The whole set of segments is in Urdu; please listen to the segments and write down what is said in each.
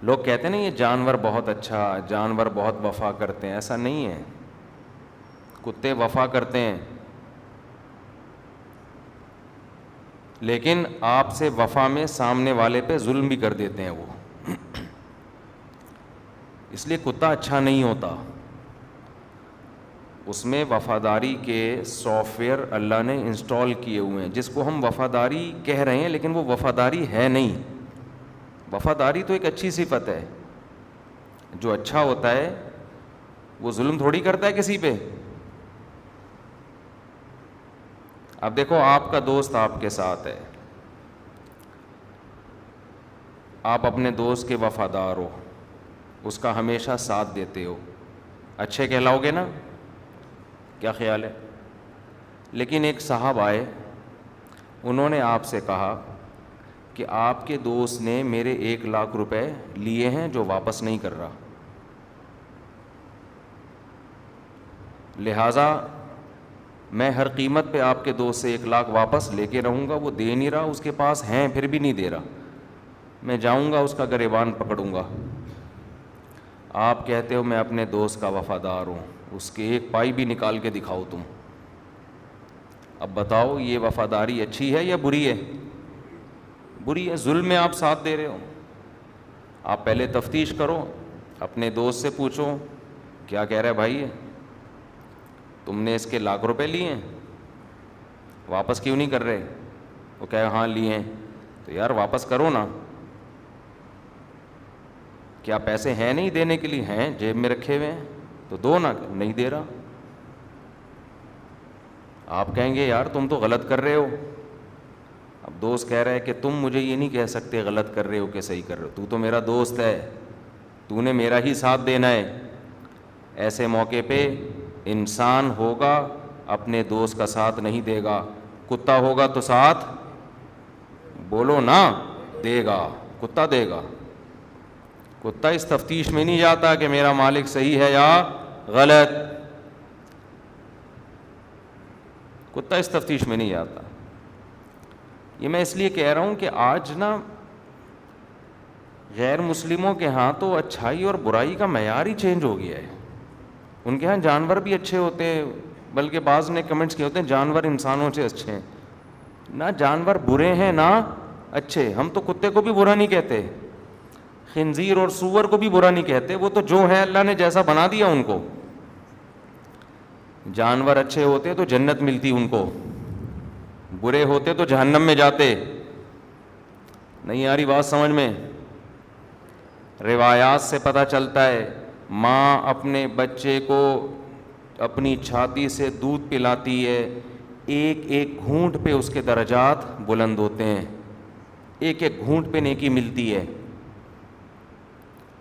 لوگ کہتے ہیں نا یہ جانور بہت اچھا، جانور بہت وفا کرتے ہیں، ایسا نہیں ہے. کتے وفا کرتے ہیں، لیکن آپ سے وفا میں سامنے والے پہ ظلم بھی کر دیتے ہیں وہ. اس لیے کتا اچھا نہیں ہوتا. اس میں وفاداری کے سافٹ ویئر اللہ نے انسٹال کیے ہوئے ہیں، جس کو ہم وفاداری کہہ رہے ہیں لیکن وہ وفاداری ہے نہیں. وفاداری تو ایک اچھی صفت ہے. جو اچھا ہوتا ہے وہ ظلم تھوڑی کرتا ہے کسی پہ. اب دیکھو آپ کا دوست آپ کے ساتھ ہے، آپ اپنے دوست کے وفادار ہو، اس کا ہمیشہ ساتھ دیتے ہو، اچھے کہلاؤ گے نا؟ کیا خیال ہے؟ لیکن ایک صاحب آئے، انہوں نے آپ سے کہا کہ آپ کے دوست نے میرے 1,00,000 روپے لیے ہیں جو واپس نہیں کر رہا، لہٰذا میں ہر قیمت پہ آپ کے دوست سے 1,00,000 واپس لے کے رہوں گا. وہ دے نہیں رہا، اس کے پاس ہیں پھر بھی نہیں دے رہا. میں جاؤں گا اس کا گریبان پکڑوں گا. آپ کہتے ہو میں اپنے دوست کا وفادار ہوں، اس کے ایک پائی بھی نکال کے دکھاؤ تم. اب بتاؤ یہ وفاداری اچھی ہے یا بری ہے؟ بری ہے. ظلم میں آپ ساتھ دے رہے ہو. آپ پہلے تفتیش کرو، اپنے دوست سے پوچھو کیا کہہ رہا ہے بھائی، تم نے اس کے 1,00,000 روپے لیے ہیں، واپس کیوں نہیں کر رہے؟ وہ کہے ہاں لیے ہیں. تو یار واپس کرو نا. کیا پیسے ہیں نہیں دینے کے لیے؟ ہیں، جیب میں رکھے ہوئے ہیں تو دو نا. نہیں دے رہا. آپ کہیں گے یار تم تو غلط کر رہے ہو. اب دوست کہہ رہا ہے کہ تم مجھے یہ نہیں کہہ سکتے غلط کر رہے ہو کہ صحیح کر رہے ہو، تو میرا دوست ہے، تو نے میرا ہی ساتھ دینا ہے. ایسے موقع پہ انسان ہوگا اپنے دوست کا ساتھ نہیں دے گا، کتا ہوگا تو ساتھ بولو نا دے گا. کتا دے گا. کتا اس تفتیش میں نہیں جاتا کہ میرا مالک صحیح ہے یا غلط. کتا اس تفتیش میں نہیں جاتا. یہ میں اس لیے کہہ رہا ہوں کہ آج نا غیر مسلموں کے ہاں تو اچھائی اور برائی کا معیار ہی چینج ہو گیا ہے. ان کے ہاں جانور بھی اچھے ہوتے ہیں، بلکہ بعض نے کمنٹس کیے ہوتے ہیں جانور انسانوں سے اچھے ہیں. نہ جانور برے ہیں نہ اچھے. ہم تو کتے کو بھی برا نہیں کہتے، خنزیر اور سور کو بھی برا نہیں کہتے. وہ تو جو ہے اللہ نے جیسا بنا دیا ان کو. جانور اچھے ہوتے تو جنت ملتی ان کو، برے ہوتے تو جہنم میں جاتے. نہیں آ رہی بات سمجھ میں؟ روایات سے پتہ چلتا ہے ماں اپنے بچے کو اپنی چھاتی سے دودھ پلاتی ہے، ایک ایک گھونٹ پہ اس کے درجات بلند ہوتے ہیں، ایک ایک گھونٹ پہ نیکی ملتی ہے.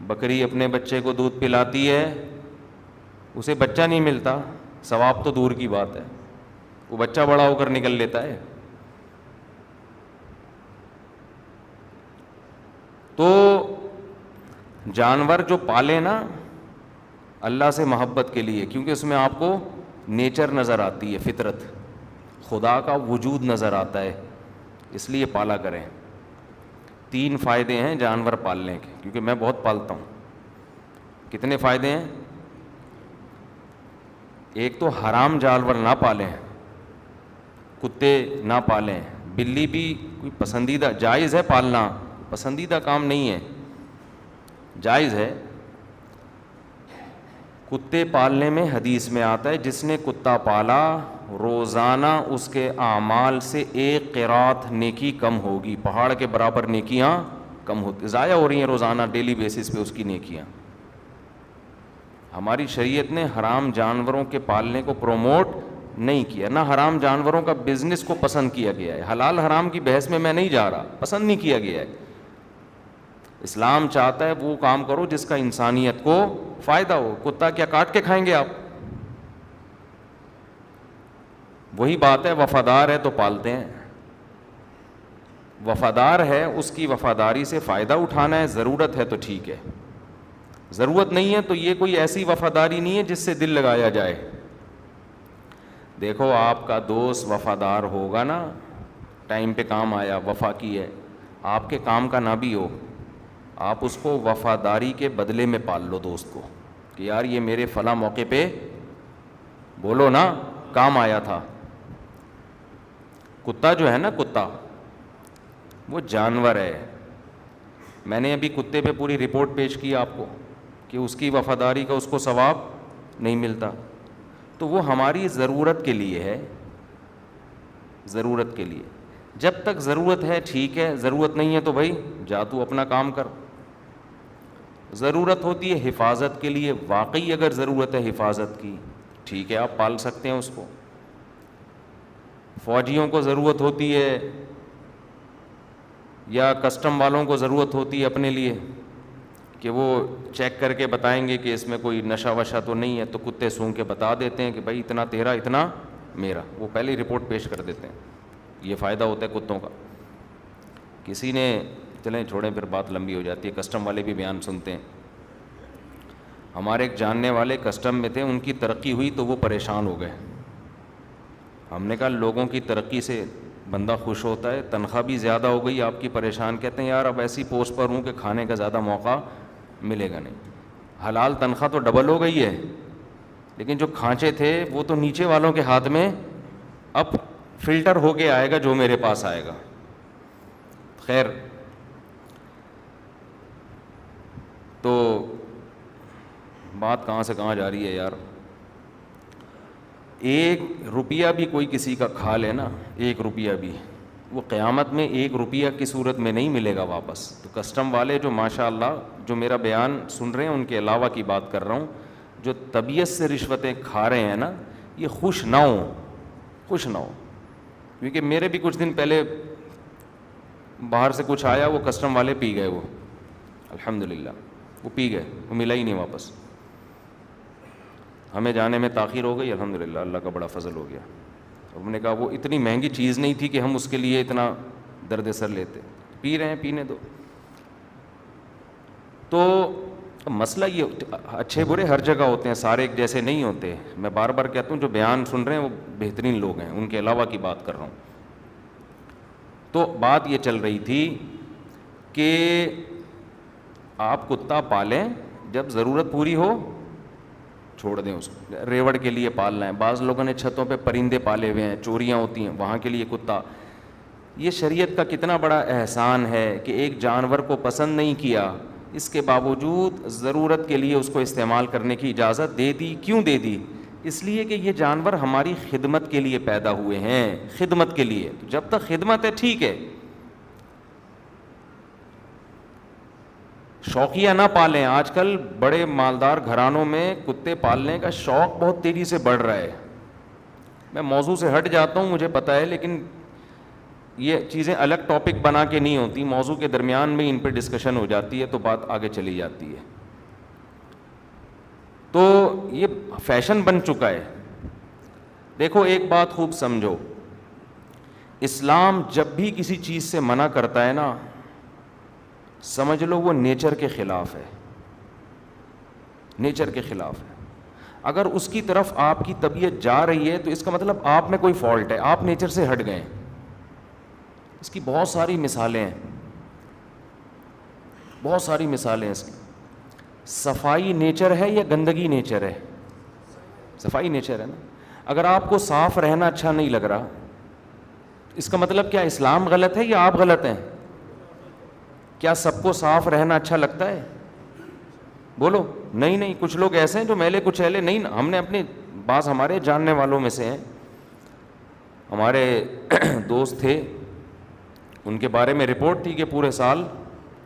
بکری اپنے بچے کو دودھ پلاتی ہے، اسے بچہ نہیں ملتا، ثواب تو دور کی بات ہے، وہ بچہ بڑا ہو کر نکل لیتا ہے. تو جانور جو پالے نا اللہ سے محبت کے لیے، کیونکہ اس میں آپ کو نیچر نظر آتی ہے، فطرت خدا کا وجود نظر آتا ہے، اس لیے پالا کریں. 3 فائدے ہیں جانور پالنے کے، کیونکہ میں بہت پالتا ہوں. کتنے فائدے ہیں؟ ایک تو حرام جانور نہ پالیں، کتے نہ پالیں. بلی بھی کوئی پسندیدہ، جائز ہے پالنا، پسندیدہ کام نہیں ہے، جائز ہے. کتے پالنے میں حدیث میں آتا ہے جس نے کتا پالا روزانہ اس کے اعمال سے 1 قرات نیکی کم ہوگی. پہاڑ کے برابر نیکیاں کم ہوتی، ضائع ہو رہی ہیں روزانہ ڈیلی بیسس پہ اس کی نیکیاں. ہماری شریعت نے حرام جانوروں کے پالنے کو پروموٹ نہیں کیا، نہ حرام جانوروں کا بزنس کو پسند کیا گیا ہے. حلال حرام کی بحث میں نہیں جا رہا، پسند نہیں کیا گیا ہے. اسلام چاہتا ہے وہ کام کرو جس کا انسانیت کو فائدہ ہو. کتا کیا کاٹ کے کھائیں گے آپ؟ وہی بات ہے، وفادار ہے تو پالتے ہیں. وفادار ہے، اس کی وفاداری سے فائدہ اٹھانا ہے، ضرورت ہے تو ٹھیک ہے، ضرورت نہیں ہے تو یہ کوئی ایسی وفاداری نہیں ہے جس سے دل لگایا جائے. دیکھو آپ کا دوست وفادار ہوگا نا، ٹائم پہ کام آیا، وفا کی ہے، آپ کے کام کا نہ بھی ہو، آپ اس کو وفاداری کے بدلے میں پال لو دوست کو کہ یار یہ میرے فلاں موقع پہ بولو نا کام آیا تھا. کتا جو ہے نا, کتا وہ جانور ہے. میں نے ابھی کتے پہ پوری رپورٹ پیش کی آپ کو کہ اس کی وفاداری کا اس کو ثواب نہیں ملتا. تو وہ ہماری ضرورت کے لیے ہے, ضرورت کے لیے. جب تک ضرورت ہے ٹھیک ہے, ضرورت نہیں ہے تو بھائی جا تو اپنا کام کر. ضرورت ہوتی ہے حفاظت کے لیے, واقعی اگر ضرورت ہے حفاظت کی ٹھیک ہے آپ پال سکتے ہیں اس کو. فوجیوں کو ضرورت ہوتی ہے یا کسٹم والوں کو ضرورت ہوتی ہے اپنے لیے کہ وہ چیک کر کے بتائیں گے کہ اس میں کوئی نشہ وشہ تو نہیں ہے, تو کتے سونگھ کے بتا دیتے ہیں کہ بھائی اتنا تیرا اتنا میرا, وہ پہلے ہی رپورٹ پیش کر دیتے ہیں. یہ فائدہ ہوتا ہے کتوں کا. کسی نے, چلیں چھوڑیں پھر بات لمبی ہو جاتی ہے, کسٹم والے بھی بیان سنتے ہیں. ہمارے ایک جاننے والے کسٹم میں تھے, ان کی ترقی ہوئی تو وہ پریشان ہو گئے. ہم نے کہا لوگوں کی ترقی سے بندہ خوش ہوتا ہے, تنخواہ بھی زیادہ ہو گئی آپ کی, پریشان. کہتے ہیں یار اب ایسی پوسٹ پر ہوں کہ کھانے کا زیادہ موقع ملے گا نہیں. حلال تنخواہ تو ڈبل ہو گئی ہے, لیکن جو کھانچے تھے وہ تو نیچے والوں کے ہاتھ میں اب فلٹر ہو کے آئے گا جو میرے پاس آئے گا. خیر, تو بات کہاں سے کہاں جا رہی ہے یار. 1 روپیہ بھی کوئی کسی کا کھا لے نا, 1 روپیہ بھی, وہ قیامت میں 1 روپیہ کی صورت میں نہیں ملے گا واپس. تو کسٹم والے جو ماشاء اللہ جو میرا بیان سن رہے ہیں ان کے علاوہ کی بات کر رہا ہوں, جو طبیعت سے رشوتیں کھا رہے ہیں نا, یہ خوش نہ ہوں, خوش نہ ہوں. کیونکہ میرے بھی کچھ دن پہلے باہر سے کچھ آیا, وہ کسٹم والے پی گئے, وہ الحمدللہ وہ پی گئے, وہ ملا ہی نہیں واپس. ہمیں جانے میں تاخیر ہو گئی, الحمدللہ اللہ کا بڑا فضل ہو گیا. ہم نے کہا وہ اتنی مہنگی چیز نہیں تھی کہ ہم اس کے لیے اتنا درد سر لیتے. پی رہے ہیں, پینے دو. تو مسئلہ یہ, اچھے برے ہر جگہ ہوتے ہیں, سارے ایک جیسے نہیں ہوتے. میں بار بار کہتا ہوں جو بیان سن رہے ہیں وہ بہترین لوگ ہیں, ان کے علاوہ کی بات کر رہا ہوں. تو بات یہ چل رہی تھی کہ آپ کتا پالیں, جب ضرورت پوری ہو چھوڑ دیں اس کو. ریوڑ کے لیے پالنا ہے, بعض لوگوں نے چھتوں پہ پرندے پالے ہوئے ہیں, چوریاں ہوتی ہیں, وہاں کے لیے کتا. یہ شریعت کا کتنا بڑا احسان ہے کہ ایک جانور کو پسند نہیں کیا, اس کے باوجود ضرورت کے لیے اس کو استعمال کرنے کی اجازت دے دی. کیوں دے دی؟ اس لیے کہ یہ جانور ہماری خدمت کے لیے پیدا ہوئے ہیں, خدمت کے لیے. تو جب تک خدمت ہے ٹھیک ہے. شوقیہ نہ پالیں. آج کل بڑے مالدار گھرانوں میں کتے پالنے کا شوق بہت تیزی سے بڑھ رہا ہے. میں موضوع سے ہٹ جاتا ہوں مجھے پتہ ہے, لیکن یہ چیزیں الگ ٹاپک بنا کے نہیں ہوتی, موضوع کے درمیان میں ان پہ ڈسکشن ہو جاتی ہے تو بات آگے چلی جاتی ہے. تو یہ فیشن بن چکا ہے. دیکھو ایک بات خوب سمجھو, اسلام جب بھی کسی چیز سے منع کرتا ہے نا, سمجھ لو وہ نیچر کے خلاف ہے, نیچر کے خلاف ہے. اگر اس کی طرف آپ کی طبیعت جا رہی ہے تو اس کا مطلب آپ میں کوئی فالٹ ہے, آپ نیچر سے ہٹ گئے. اس کی بہت ساری مثالیں ہیں, بہت ساری مثالیں ہیں اس کی. صفائی نیچر ہے یا گندگی نیچر ہے؟ صفائی نیچر ہے نا. اگر آپ کو صاف رہنا اچھا نہیں لگ رہا, اس کا مطلب کیا اسلام غلط ہے یا آپ غلط ہیں؟ کیا سب کو صاف رہنا اچھا لگتا ہے؟ بولو. نہیں نہیں, کچھ لوگ ایسے ہیں جو میلے کچیلے نہیں. ہم نے اپنے بعض ہمارے جاننے والوں میں سے ہیں, ہمارے دوست تھے, ان کے بارے میں رپورٹ تھی کہ پورے سال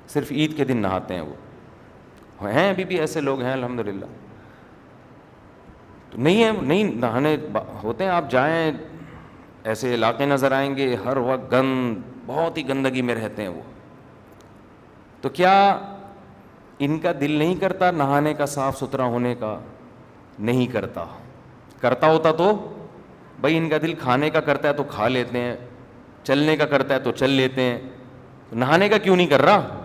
صرف عید کے دن نہاتے ہیں. وہ ہیں ابھی بھی ایسے لوگ ہیں الحمدللہ. تو نہیں ہے, نہیں نہانے ہوتے ہیں. آپ جائیں ایسے علاقے نظر آئیں گے ہر وقت گند, بہت ہی گندگی میں رہتے ہیں وہ. تو کیا ان کا دل نہیں کرتا نہانے کا, صاف ستھرا ہونے کا؟ نہیں کرتا. کرتا ہوتا تو بھائی ان کا دل کھانے کا کرتا ہے تو کھا لیتے ہیں, چلنے کا کرتا ہے تو چل لیتے ہیں. نہانے کا کیوں نہیں کر رہا؟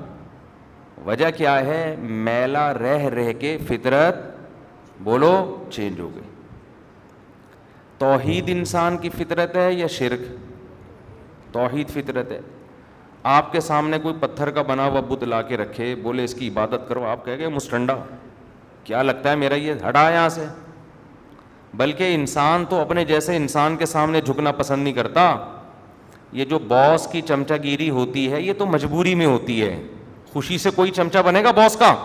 وجہ کیا ہے؟ میلا رہ رہ کے فطرت بولو چینج ہو گئی. توحید انسان کی فطرت ہے یا شرک؟ توحید فطرت ہے. آپ کے سامنے کوئی پتھر کا بنا ہوا بت لا کے رکھے, بولے اس کی عبادت کرو, آپ کہہ گئے مسٹنڈا, کیا لگتا ہے میرا یہ, ہٹا یہاں سے. بلکہ انسان تو اپنے جیسے انسان کے سامنے جھکنا پسند نہیں کرتا. یہ جو باس کی چمچہ گیری ہوتی ہے یہ تو مجبوری میں ہوتی ہے, خوشی سے کوئی چمچہ بنے گا باس کا؟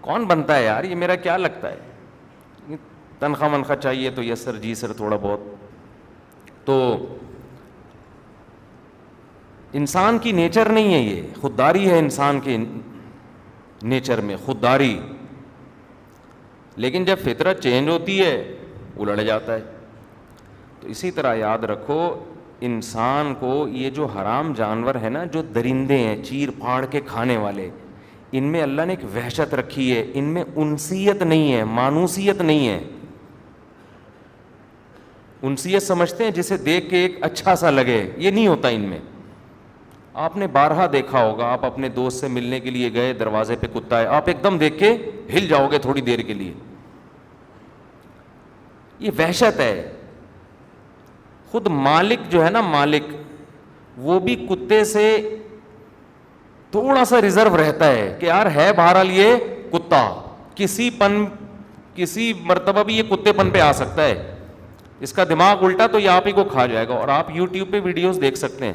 کون بنتا ہے یار, یہ میرا کیا لگتا ہے, تنخواہ منخواہ چاہیے تو یس سر جی سر تھوڑا بہت. تو انسان کی نیچر نہیں ہے یہ, خودداری ہے انسان کے نیچر میں, خودداری. لیکن جب فطرت چینج ہوتی ہے الٹ جاتا ہے. تو اسی طرح یاد رکھو, انسان کو یہ جو حرام جانور ہے نا, جو درندے ہیں چیر پھاڑ کے کھانے والے, ان میں اللہ نے ایک وحشت رکھی ہے, ان میں انسیت نہیں ہے, مانوسیت نہیں ہے. انسیت سمجھتے ہیں جسے دیکھ کے ایک اچھا سا لگے, یہ نہیں ہوتا ان میں. آپ نے بارہا دیکھا ہوگا, آپ اپنے دوست سے ملنے کے لیے گئے, دروازے پہ کتا ہے, آپ ایک دم دیکھ کے ہل جاؤ گے تھوڑی دیر کے لیے. یہ وحشت ہے. خود مالک جو ہے نا, مالک وہ بھی کتے سے تھوڑا سا ریزرو رہتا ہے کہ یار ہے بہرحال یہ کتا, کسی مرتبہ بھی یہ کتے پن پہ آ سکتا ہے, اس کا دماغ الٹا تو یہ آپ ہی کو کھا جائے گا. اور آپ یوٹیوب پہ ویڈیوز دیکھ سکتے ہیں,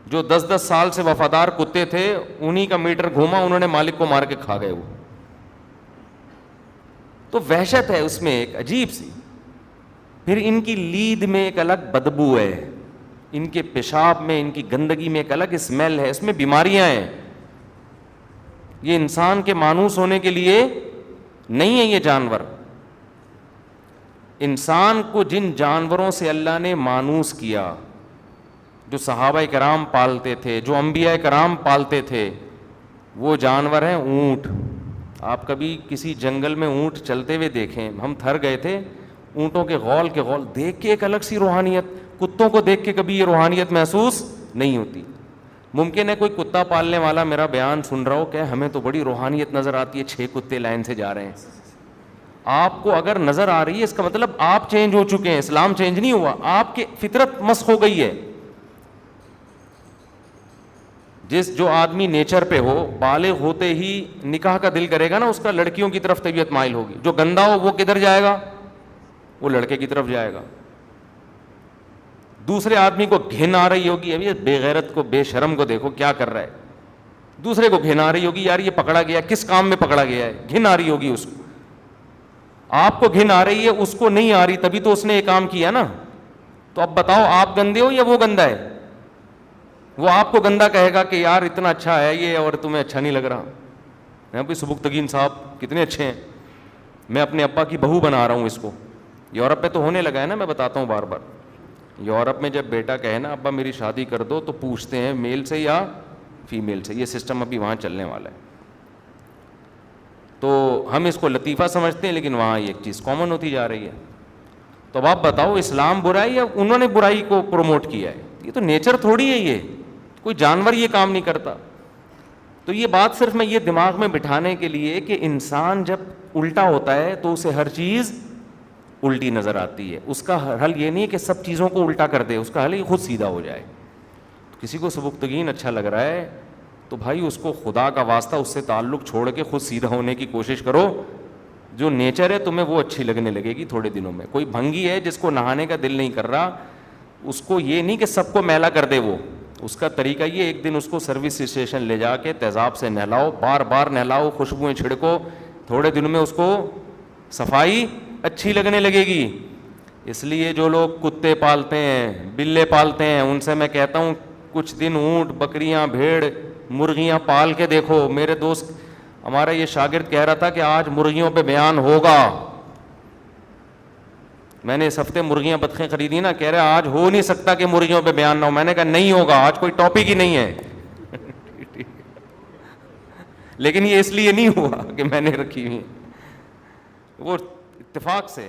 جو 10-10 سال سے وفادار کتے تھے, انہی کا میٹر گھوما, انہوں نے مالک کو مار کے کھا گئے وہ. تو وحشت ہے اس میں ایک عجیب سی. پھر ان کی لید میں ایک الگ بدبو ہے, ان کے پیشاب میں, ان کی گندگی میں ایک الگ اسمیل ہے, اس میں بیماریاں ہیں. یہ انسان کے مانوس ہونے کے لیے نہیں ہے یہ جانور. انسان کو جن جانوروں سے اللہ نے مانوس کیا, جو صحابہ کرام پالتے تھے, جو انبیاء کرام پالتے تھے, وہ جانور ہیں اونٹ. آپ کبھی کسی جنگل میں اونٹ چلتے ہوئے دیکھیں, ہم تھر گئے تھے, اونٹوں کے غول کے غول دیکھ کے ایک الگ سی روحانیت. کتوں کو دیکھ کے کبھی یہ روحانیت محسوس نہیں ہوتی. ممکن ہے کوئی کتا پالنے والا میرا بیان سن رہا ہو کہ ہمیں تو بڑی روحانیت نظر آتی ہے, 6 کتے لائن سے جا رہے ہیں. آپ کو اگر نظر آ رہی ہے اس کا مطلب آپ چینج ہو چکے ہیں, اسلام چینج نہیں ہوا, آپ کی فطرت مسخ ہو گئی ہے. جو آدمی نیچر پہ ہو, بالغ ہوتے ہی نکاح کا دل کرے گا نا, اس کا لڑکیوں کی طرف طبیعت مائل ہوگی. جو گندا ہو وہ کدھر جائے گا, وہ لڑکے کی طرف جائے گا. دوسرے آدمی کو گھن آ رہی ہوگی, ابھی بے غیرت کو, بے شرم کو دیکھو کیا کر رہا ہے. دوسرے کو گھن آ رہی ہوگی, یار یہ پکڑا گیا, کس کام میں پکڑا گیا ہے, گھن آ رہی ہوگی اس کو. آپ کو گھن آ رہی ہے, اس کو نہیں آ رہی, تبھی تو اس نے یہ کام کیا نا. تو اب بتاؤ آپ گندے ہو یا وہ گندا ہے؟ وہ آپ کو گندا کہے گا کہ یار اتنا اچھا ہے یہ اور تمہیں اچھا نہیں لگ رہا. میں بھی سبکتگین صاحب کتنے اچھے ہیں, میں اپنے ابا کی بہو بنا رہا ہوں اس کو. یورپ پہ تو ہونے لگا ہے نا, میں بتاتا ہوں بار بار. یورپ میں جب بیٹا کہے نا ابا میری شادی کر دو, تو پوچھتے ہیں میل سے یا فیمیل سے. یہ سسٹم ابھی وہاں چلنے والا ہے. تو ہم اس کو لطیفہ سمجھتے ہیں, لیکن وہاں ایک چیز کامن ہوتی جا رہی ہے. تو اب آپ بتاؤ اسلام برا ہے یا انہوں نے برائی کو پروموٹ کیا ہے؟ یہ تو نیچر تھوڑی ہے, یہ کوئی جانور یہ کام نہیں کرتا. تو یہ بات صرف میں یہ دماغ میں بٹھانے کے لیے کہ انسان جب الٹا ہوتا ہے تو اسے ہر چیز الٹی نظر آتی ہے. اس کا حل یہ نہیں ہے کہ سب چیزوں کو الٹا کر دے, اس کا حل ہے کہ خود سیدھا ہو جائے. کسی کو سبکتگین اچھا لگ رہا ہے تو بھائی اس کو خدا کا واسطہ اس سے تعلق چھوڑ کے خود سیدھا ہونے کی کوشش کرو. جو نیچر ہے تمہیں وہ اچھی لگنے لگے گی تھوڑے دنوں میں. کوئی بھنگی ہے جس کو نہانے کا دل نہیں کر رہا, اس کو یہ نہیں کہ سب کو میلا کر دے, وہ اس کا طریقہ یہ ایک دن اس کو سروس اسٹیشن لے جا کے تیزاب سے نہلاؤ, بار بار نہلاؤ, خوشبوئیں چھڑکو, تھوڑے دنوں میں اس کو صفائی اچھی لگنے لگے گی. اس لیے جو لوگ کتے پالتے ہیں, بلے پالتے ہیں, ان سے میں کہتا ہوں کچھ دن اونٹ, بکریاں, بھیڑ, مرغیاں پال کے دیکھو. میرے دوست ہمارا یہ شاگرد کہہ رہا تھا کہ آج مرغیوں پہ بیان ہوگا. میں نے اس ہفتے مرغیاں بطخیں خریدی نا, کہہ رہے آج ہو نہیں سکتا کہ مرغیوں پہ بیان نہ ہو. میں نے کہا نہیں ہوگا, آج کوئی ٹاپک ہی نہیں ہے. لیکن یہ اس لیے نہیں ہوا کہ میں نے رکھی ہوئی, وہ اتفاق سے